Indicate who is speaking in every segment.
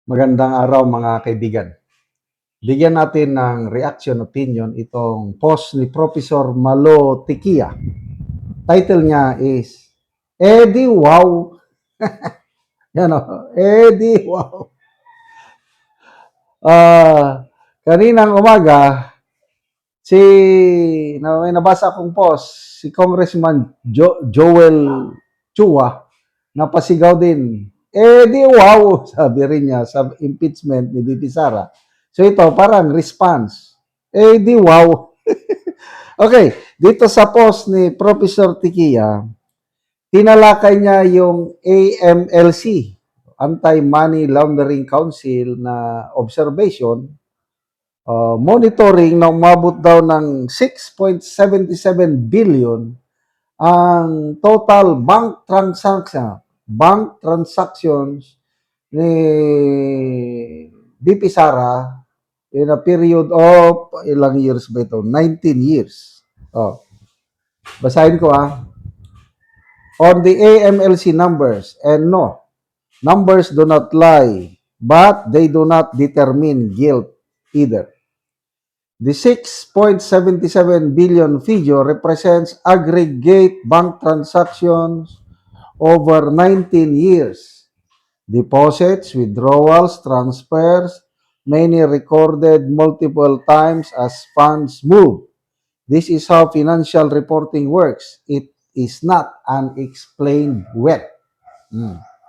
Speaker 1: Magandang araw mga kaibigan. Bigyan natin ng reaction opinion itong post ni Professor Malo Tikia. Title niya is, Eddie Wow. Yan o, Eddie Wow. Kaninang umaga, may nabasa akong post, si Congressman Joel Chua, napasigaw din, di wow, sabi rin niya sa impeachment ni BP Sara. So ito, parang response, di wow. Okay, dito sa post ni Professor Tikia, tinalakay niya yung AMLC, Anti-Money Laundering Council na observation, monitoring na umabot daw ng 6.77 billion ang total bank transactions ni BP Sara in a period of ilang years ba ito? 19 years. Basahin ko On the AMLC numbers, and no, numbers do not lie, but they do not determine guilt either. The 6.77 billion figure represents aggregate bank transactions over 19 years. Deposits, withdrawals, transfers, many recorded multiple times as funds move. This is how financial reporting works. It is not unexplained well.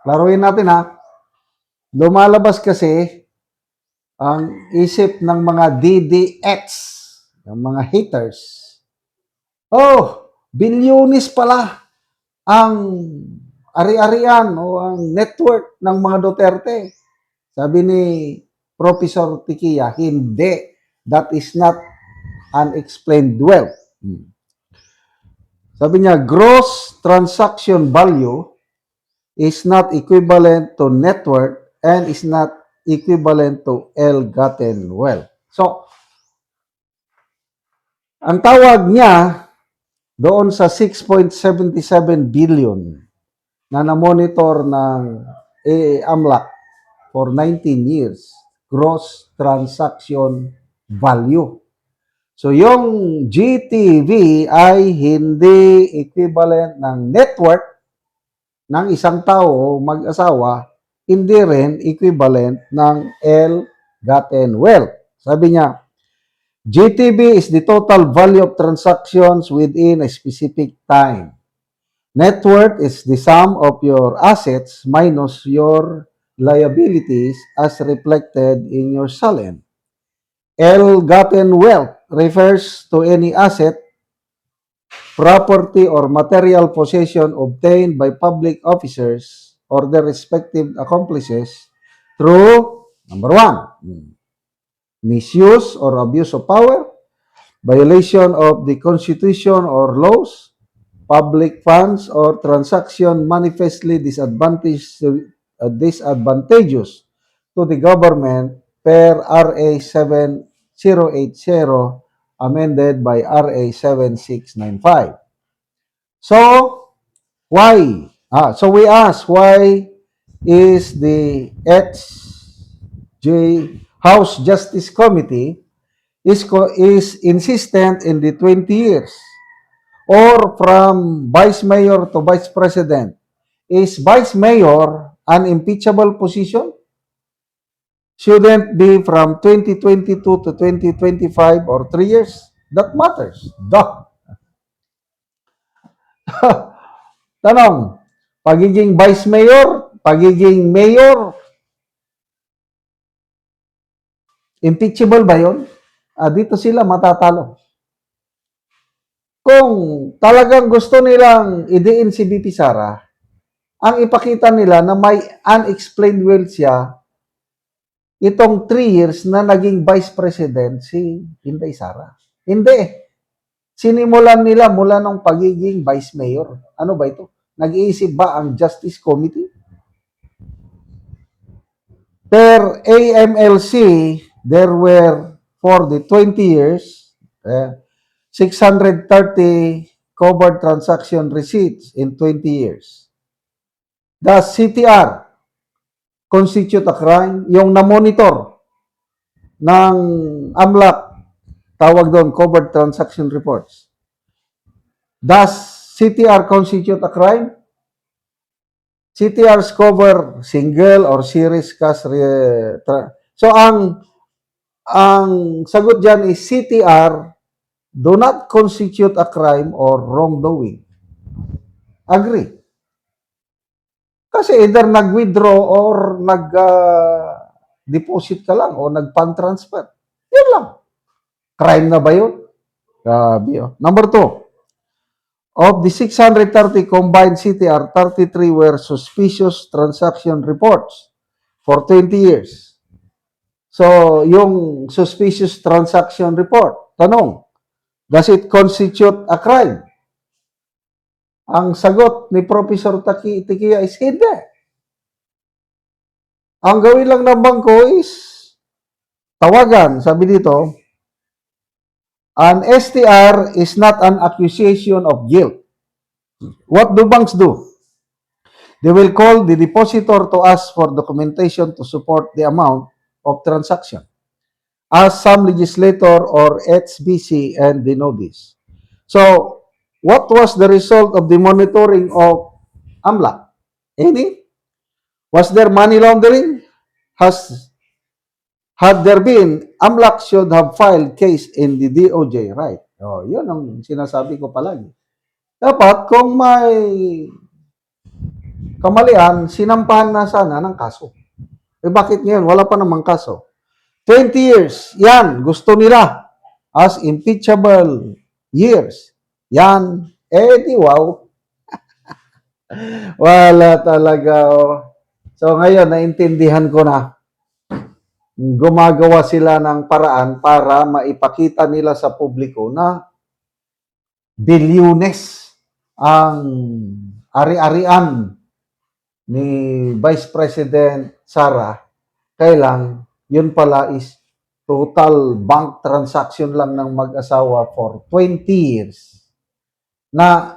Speaker 1: Laruin natin Lumalabas kasi ang isip ng mga DDX, ng mga haters. Bilyonis pala ang ari-arian o ang network ng mga Duterte. Sabi ni Professor Tikia, hindi. That is not unexplained wealth. Sabi niya, gross transaction value is not equivalent to net worth and is not equivalent to ill-gotten wealth. So, ang tawag niya doon sa 6.77 billion na na-monitor ng AMLAC for 19 years, gross transaction value. So, yung GTV ay hindi equivalent ng net worth ng isang tao, mag-asawa, hindi rin equivalent ng ill-gotten wealth. Sabi niya, GTV is the total value of transactions within a specific time. Net worth is the sum of your assets minus your liabilities as reflected in your SALN. Ill-gotten wealth refers to any asset, property, or material possession obtained by public officers or their respective accomplices through, number 1, misuse or abuse of power, violation of the Constitution or laws, public funds, or transaction manifestly disadvantageous to the government per RA 7080 amended by RA 7695. So, why? So we ask, why is the House Justice Committee is insistent in the 20 years? Or from Vice Mayor to Vice President? Is Vice Mayor an impeachable position? Shouldn't be from 2022 to 2025 or 3 years? That matters. Tanong, pagiging Vice Mayor, pagiging Mayor, impeachable ba yun? Dito sila matatalo. Kung talagang gusto nilang idiin si BP Sara, ang ipakita nila na may unexplained wealth siya itong 3 years na naging Vice President si Inday Sara. Hindi. Sinimulan nila mula ng pagiging Vice Mayor. Ano ba ito? Nag-iisip ba ang Justice Committee? Per AMLC, there were, for the 20 years, 630 covered transaction receipts in 20 years. The CTR, constitute a crime? Yung na-monitor ng AMLAC, tawag doon, covered transaction reports. Does CTR constitute a crime? CTRs cover single or series cash so ang sagot diyan is CTR do not constitute a crime or wrongdoing. Agree? Kasi either nag-withdraw or nag-deposit ka lang o nag-fund transfer. Yun lang. Crime na ba yun? Grabe yun. Number 2. Of the 630 combined CTR, 33 were suspicious transaction reports for 20 years. So, yung suspicious transaction report, tanong, does it constitute a crime? Ang sagot ni Professor Tikia is hindi. Ang gawin lang ng bangko is tawagan, sabi dito, an STR is not an accusation of guilt. What do banks do? They will call the depositor to ask for documentation to support the amount of transaction. As some legislator or HBC and they know this. So, what was the result of the monitoring of AMLA? Any? Was there money laundering? Had there been, AMLAC should have filed case in the DOJ, right? Oh, yun ang sinasabi ko palagi. Dapat kung may kamalian, sinampahan na sana ng kaso. Eh bakit ngayon? Wala pa namang kaso. 20 years, yan, gusto nila as impeachable years. Yan, di wow. Wala talaga. Oh. So ngayon, naintindihan ko na. Gumagawa sila ng paraan para maipakita nila sa publiko na bilyones ang ari-arian ni Vice President Sara, kailang yun pala is total bank transaction lang ng mag-asawa for 20 years. Na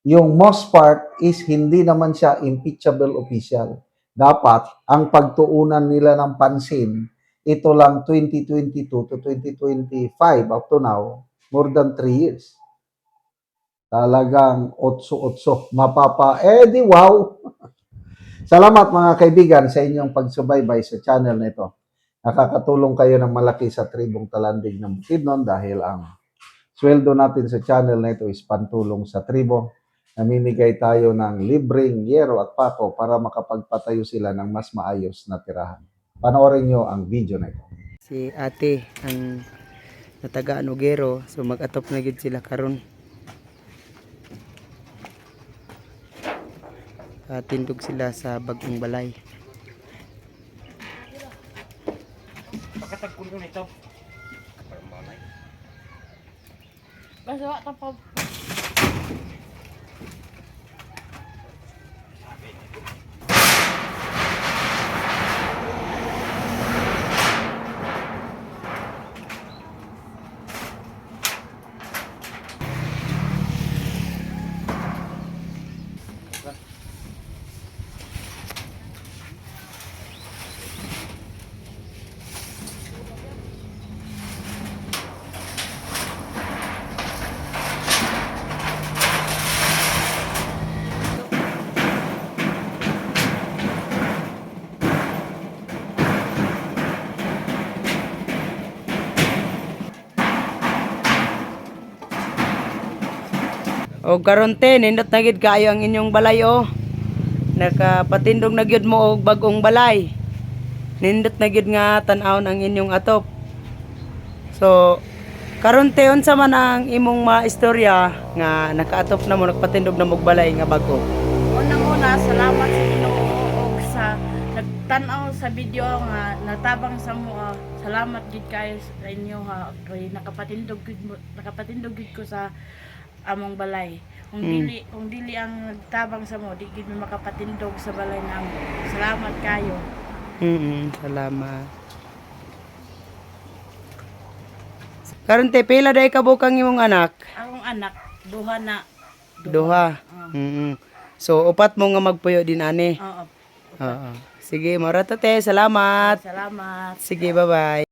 Speaker 1: yung most part is hindi naman siya impeachable official. Dapat, ang pagtuunan nila ng pansin, ito lang 2022 to 2025 up to now, more than 3 years. Talagang 8-8. Di wow! Salamat mga kaibigan sa inyong pagsubaybay sa channel na ito. Nakakatulong kayo ng malaki sa tribong talandig ng Bukidnon dahil ang sweldo natin sa channel na ito is pantulong sa tribo. Namimigay tayo ng libreng yero at pako para makapagpatayo sila ng mas maayos na tirahan. Panoorin nyo ang video na ito.
Speaker 2: Si ate ang natagaan Ugero, so mag-atop na gid sila karon. Tindog sila sa bagong balay.
Speaker 3: Pakatagpon ko nito.
Speaker 4: Basta wak ta pa.
Speaker 2: O karon te nindot na gid kaayo ang inyong balay o. Nakapatindog na gyud mo og bagong balay. Nindot na gyud nga tan-awon ang inyong atop. So karon te unsa man ang imong maistorya nga nakaatop na mo nagpatindog na mo og balay nga bago.
Speaker 4: Unang-una, salamat sa Ginoo og sa nagtan-aw sa video nga natabang sa mo. Salamat gid kayo sa inyo ha. Kay nakapatindog gid ko sa among balay. Kung dili ang nagtabang sa mo, di gid mo makapatindog sa balay namo. Salamat kayo.
Speaker 2: Salamat. Karon te pila day ka bukang imong anak?
Speaker 4: Akong anak, duha na.
Speaker 2: Duha. So upat mo nga magpuyo din ani.
Speaker 4: Oo.
Speaker 2: Oo. Sige, mara to te. Salamat.
Speaker 4: Salamat.
Speaker 2: Sige, bye-bye.